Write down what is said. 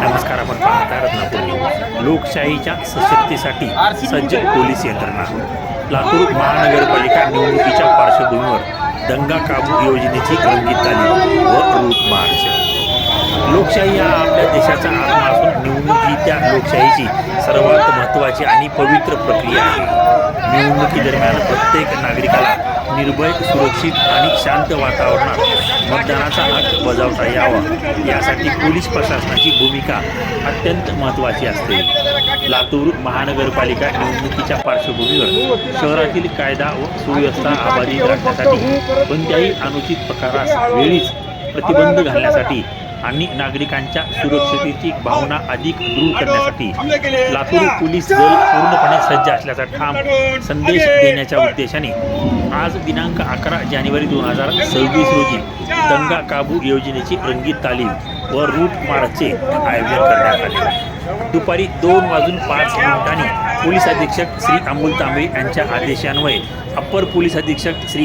नमस्कार. आपण पाहता रत्नापूर. लोकशाहीच्या सशक्तीसाठी सज्ज पोलीस यंत्रणा. लातूर महानगरपालिका निवडणुकीच्या पार्श्वभूमीवर दंगा काबू योजनेची रंगीत तालीम व रूट मार्च. लोकशाही हा आपल्या देशाचा आत्मा असून निवडणूक ही त्या लोकशाहीची सर्वात महत्त्वाची आणि पवित्र प्रक्रिया आहे. निवडणुकीदरम्यान प्रत्येक नागरिकाला निर्भय, सुरक्षित आणि शांत वातावरणात मतदानाचा हक्क बजावता यावा, यासाठी पोलीस प्रशासनाची भूमिका अत्यंत महत्त्वाची असते. लातूर महानगरपालिका निवडणुकीच्या पार्श्वभूमीवर शहरातील कायदा व सुव्यवस्था अबाधित राखण्यासाठी, कोणत्याही अनुचित प्रकारास वेळीच प्रतिबंध घालण्यासाठी आणि नागरिकांच्या सुरक्षिततेची भावना अधिक दृढ करण्यासाठी लातूर पोलीस दल पूर्णपणे सज्ज असल्याचा ठाम संदेश देण्याच्या उद्देशाने आज दिनांक 11 जानेवारी 2026 रोजी दंगा काबू योजनेची रंगीत तालीम व रूट मार्चचे आयोजन करण्यात आले. दुपारी 2:05 पोलीस अधीक्षक श्री अमोल तांबे यांच्या आदेशान्वये अप्पर पोलीस अधीक्षक श्री